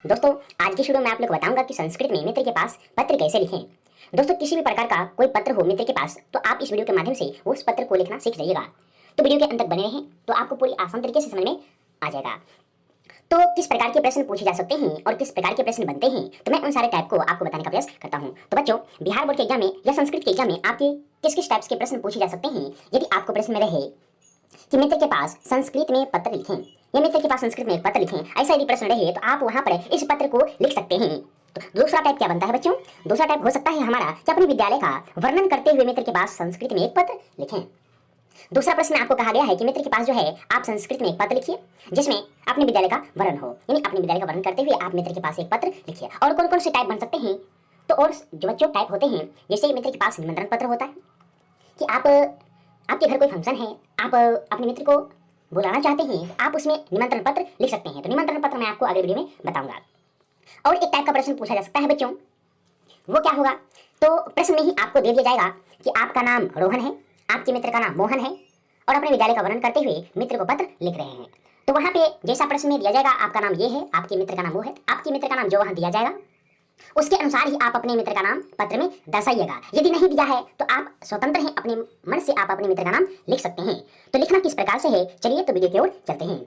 दोस्तों आज की वीडियो में आप लोग को बताऊंगा कि संस्कृत में मित्र के पास पत्र कैसे लिखें। दोस्तों किसी भी प्रकार का कोई पत्र हो मित्र के पास तो आप इस वीडियो के माध्यम से उस पत्र को लिखना सीख जाइएगा। तो वीडियो के अंत तक बने रहें तो आपको पूरी आसान तरीके से समझ में आ जाएगा। तो किस प्रकार के प्रश्न पूछे जा सकते हैं और किस प्रकार के प्रश्न बनते हैं तो मैं उन सारे टाइप को आपको बताने का प्रयास करता हूँ। तो बच्चों बिहार बोर्ड के एग्जाम में या संस्कृत के एग्जाम में आपके किस किस टाइप्स के प्रश्न पूछे जा सकते हैं। यदि आपको प्रश्न में रहे कि मित्र के पास संस्कृत में पत्र लिखें या मित्र के पास संस्कृत में एक पत्र लिखें, ऐसा यदि प्रश्न रहे तो आप वहां पर इस पत्र को लिख सकते हैं। तो दूसरा टाइप क्या बनता है बच्चों? दूसरा टाइप हो सकता है हमारा कि अपने विद्यालय का वर्णन करते हुए मित्र के पास संस्कृत में एक पत्र लिखें। दूसरा प्रश्न आपको कहा गया है कि मित्र के पास जो है आप संस्कृत में एक पत्र लिखिए जिसमें अपने विद्यालय का वर्णन हो, यानी अपने विद्यालय का वर्णन करते हुए आप मित्र के पास एक पत्र लिखिए। और कौन कौन से टाइप बन सकते हैं? तो और जो बच्चों टाइप होते हैं जैसे मित्र के पास निमंत्रण पत्र होता है कि आपके घर कोई फंक्शन है, आप अपने मित्र को बुलाना चाहते हैं तो आप उसमें निमंत्रण पत्र लिख सकते हैं। तो निमंत्रण पत्र मैं आपको अगले वीडियो में बताऊंगा। और एक टाइप का प्रश्न पूछा जा सकता है बच्चों, वो क्या होगा? तो प्रश्न में ही आपको दे दिया जाएगा कि आपका नाम रोहन है, आपके मित्र का नाम मोहन है और अपने विद्यालय का वर्णन करते हुए मित्र को पत्र लिख रहे हैं। तो वहां पे जैसा प्रश्न में दिया जाएगा आपका नाम ये है, आपके मित्र का नाम वो है, आपके मित्र का नाम जो वहां दिया जाएगा उसके अनुसार ही आप अपने मित्र का नाम पत्र में दर्शाइएगा। यदि नहीं दिया है तो आप स्वतंत्र हैं, अपने मन से आप अपने मित्र का नाम लिख सकते हैं। तो लिखना किस प्रकार से है, चलिए तो वीडियो की ओर चलते हैं।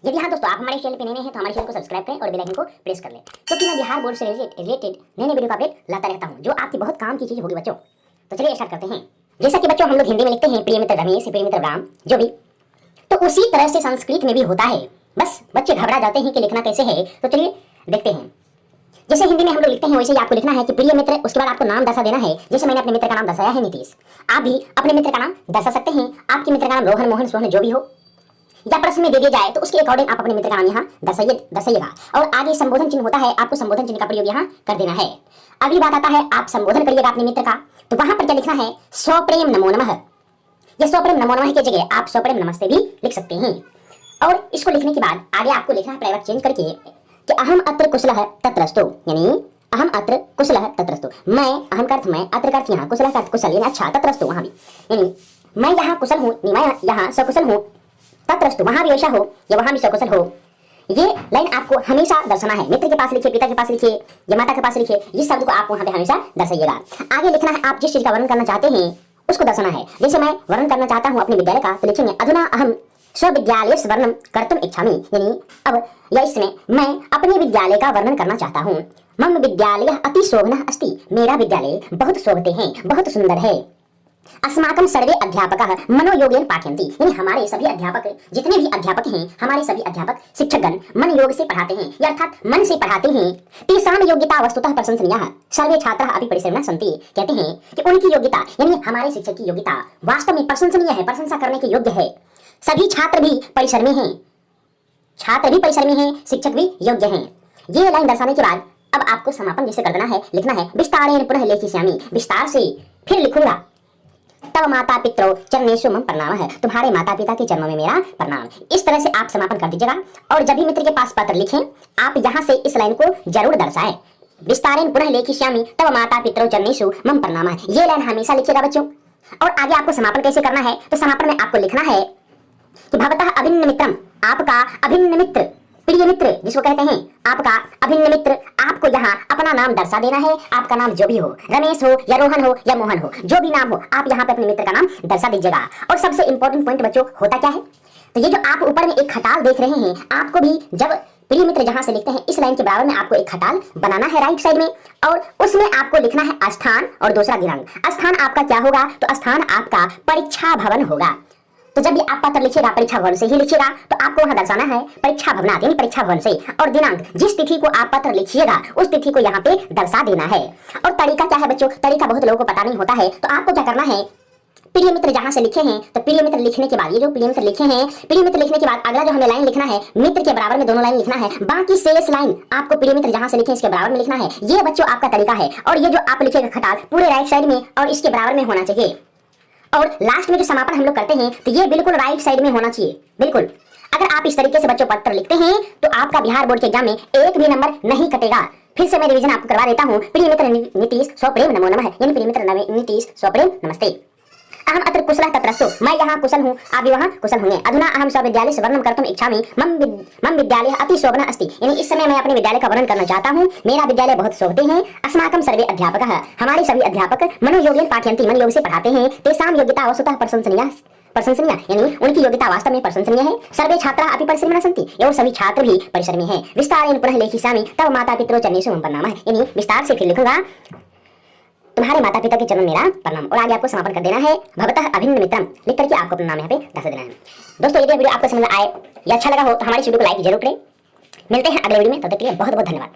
यदि हाँ दोस्तों आप हमारे चैनल पे नए हैं तो हमारे चैनल को सब्सक्राइब करें और बेल आइकन को प्रेस कर लें, क्योंकि मैं बिहार बोर्ड से रिलेटेड नए वीडियो का अपडेट लाता रहता हूँ जो आपकी बहुत काम की चीज होगी बच्चों। तो चलिए स्टार्ट करते हैं। जैसा कि बच्चों हम लोग हिंदी में लिखते हैं प्रिय मित्र रमेश, प्रिय मित्र राम, जो भी, तो उसी तरह से संस्कृत में भी होता है। बस बच्चे घबरा जाते हैं कि लिखना कैसे है, तो चलिए देखते हैं। जैसे हिंदी में हम लोग लिखते हैं वैसे ही आपको लिखना है कि प्रिय मित्र, उसके बाद आपको नाम दर्शा देना है। जैसे मैंने अपने मित्र का नाम दर्शाया है नीतीश, आप भी अपने मित्र का नाम दर्शा सकते हैं। आपके मित्र का नाम रोहन, मोहन, सोहन जो भी हो, या प्रश्न में दे दिया जाए तो उसके अकॉर्डिंग आप अपने मित्र का नाम यहाँ दर्शाइएगा। और आगे संबोधन चिन्ह होता है, आपको संबोधन चिन्ह का प्रयोग यहाँ कर देना है। अगली बात आता है आप संबोधन करिएगा अपने मित्र का, तो वहां पर क्या लिखना है? स्वप्रेम नमो नमः। यह स्वप्रेम नमो नमः की जगह आप स्वप्रेम नमस्ते भी लिख सकते हैं। और इसको लिखने के बाद आगे आपको लिखना है प्राइवेट चेंज करके कि अहम अत्र कुशलः तत्रस्तु, यानी अहम अत्र कुशलः तत्रस्तु। मैं, अहम का अर्थ मैं, अत्र का अर्थ यहाँ, कुशलः का अर्थ कुशल, यानी अच्छा, तत्रस्तु वहां भी, यानी मैं यहाँ कुशल हूँ, मैं यहाँ सकुशल हूँ, तत्रस्तु वहां भी ऐसा हो या वहां भी सकुशल हो। ये लाइन आपको हमेशा दर्शाना है। मित्र के पास लिखिए, पिता के पास लिखिए या माता के पास लिखिए, इस शब्द को आप वहां पे हमेशा दर्शाइएगा। आगे लिखना है आप जिस चीज का वर्णन करना चाहते हैं उसको दर्शाना है। जैसे मैं वर्णन करना चाहता हूँ अपने विद्यालय का, तो लिखेंगे अधुना अहम स्वविद्यालय वर्णन कर्तुम इच्छामि, यानी अब या इसमें मैं अपने विद्यालय का वर्णन करना चाहता हूँ। मम विद्यालय अति शोभनः अस्ति, मेरा विद्यालय बहुत शोभते हैं, बहुत सुंदर है। अस्माकं सर्वे अध्यापकः मनोयोगेन पाठयन्ति, यानी हमारे सभी अध्यापक, जितने भी अध्यापक हैं, हमारे सभी अध्यापक शिक्षकगण मन योग से पढ़ाते हैं, या अर्थात मन से पढ़ाते हैं। तेषां योग्यता वस्तुतः प्रशंसनीयः सर्वे छात्राः अपि परिश्रमिणः सन्ति, कहते हैं कि उनकी योग्यता यानी हमारे शिक्षक की योग्यता वास्तव में प्रशंसनीय है, प्रशंसा करने के योग्य है। सभी छात्र भी परिश्रमी हैं, छात्र भी परिश्रमी हैं, शिक्षक भी योग्य हैं। ये लाइन दर्शाने के बाद अब आपको समापन जैसे कर देना है, लिखना है विस्तारेण पुनः लेखिष्यामि, विस्तार से फिर लिखूंगा। तब माता पितरौ चरणेषु मम प्रणामः, तुम्हारे माता पिता के चरणों में मेरा प्रणाम। इस तरह से आप समापन कर दीजिएगा। और जब भी मित्र के पास पत्र लिखें आप यहाँ से इस लाइन को जरूर दर्शाएं, विस्तारेण पुनः लेखिष्यामि तब माता पितरौ चरणेषु मम प्रणामः। ये लाइन हमेशा लिखिएगा बच्चों। और आगे आपको समापन कैसे करना है, तो समापन में आपको लिखना है कि भवतः अभिन्न मित्रम, आपका अभिन्न मित्र, प्रिय मित्र जिसको कहते हैं, आपका अभिन्न मित्र, आपको यहाँ अपना नाम दर्शा देना है। आपका नाम जो भी हो, रमेश हो या रोहन हो या मोहन हो, जो भी नाम हो, आप यहाँ पे अपने मित्र का नाम दर्शा दीजिएगा। और सबसे इंपॉर्टेंट पॉइंट बच्चों होता क्या है, तो ये जो आप ऊपर में एक खटाल देख रहे हैं, आपको भी जब प्रिय मित्र जहां से लिखते हैं इस लाइन के बराबर में आपको एक खटाल बनाना है राइट साइड में, और उसमें आपको लिखना है स्थान और दूसरा दिनांक। स्थान आपका क्या होगा, तो स्थान आपका परीक्षा भवन होगा। तो जब भी आप पत्र लिखिएगा परीक्षा भवन से ही लिखिएगा, तो आपको वहां दर्शाना है परीक्षा भवनात्, यानी परीक्षा भवन से। और दिनांक, जिस तिथि को आप पत्र लिखिएगा उस तिथि को यहाँ पे दर्शा देना है। और तरीका क्या है बच्चों, तरीका बहुत लोगों को पता नहीं होता है। तो आपको क्या करना है, प्रिय मित्र जहां से लिखे हैं, तो प्रिय मित्र लिखने के बाद, ये जो प्रिय मित्र लिखे हैं, प्रिय मित्र लिखने के बाद अगला जो हमें लाइन लिखना है, मित्र के बराबर में दोनों लाइन लिखना है। बाकी शेष लाइन आपको प्रिय मित्र जहां से लिखे इसके बराबर में लिखना है। ये बच्चों आपका तरीका है। और ये जो आप लिखेगा खटाल पूरे राइट साइड में और इसके बराबर में होना चाहिए। और लास्ट में जो समापन हम लोग करते हैं तो ये बिल्कुल राइट साइड में होना चाहिए, बिल्कुल। अगर आप इस तरीके से बच्चों पत्र लिखते हैं तो आपका बिहार बोर्ड के एग्जाम में एक भी नंबर नहीं कटेगा। फिर से मैं रिवीजन आपको करवा देता हूँ। प्रिय मित्र नीतीश स्वप्रेम नमो नमः, यानी प्रिय मित्र नीतीश स्वप्रेम नमस्ते। अहम अत्र कुशलः तत्रस्तु, मैं यहाँ कुशल हूँ, आप भी वहाँ कुशल होंगे। अधुना अहम स्वविद्यालय वर्णन कर्तुम् इच्छामि, मम विद्यालयः अति शोभनः अस्ति, यानी इस समय मैं अपने विद्यालय का वर्णन करना चाहता हूँ। मेरा विद्यालय बहुत शोभते हैं। अस्माकं सर्वे अध्यापकः, हमारे सभी अध्यापक मनोयोगेन पाठयन्ति, मन योग से पढ़ाते हैं। तेषां योग्यता वस्तुतः प्रशंसनीय, यानी उनकी योग्यता वास्तव में प्रशंसनीय है। सर्वे छात्रा अपि परिसरे न सन्ति, एवं सभी छात्र भी परिसर में हैं। विस्तारेण पुनः लेखिष्यामि तव माता पितरो चरणेषु मम प्रणामः, यानी विस्तार से फिर लिखूंगा, तुम्हारे माता पिता के चरण मेरा प्रणाम। और आगे आपको समापन कर देना है, भवतः अभिन्न मित्रम लिख करके आपको अपना नाम यहाँ पे दस देना है। दोस्तों यदि वीडियो आपको समझ में आए या अच्छा लगा हो तो हमारी वीडियो को लाइक जरूर करें। मिलते हैं अगले वीडियो में, तब तक के लिए बहुत बहुत धन्यवाद।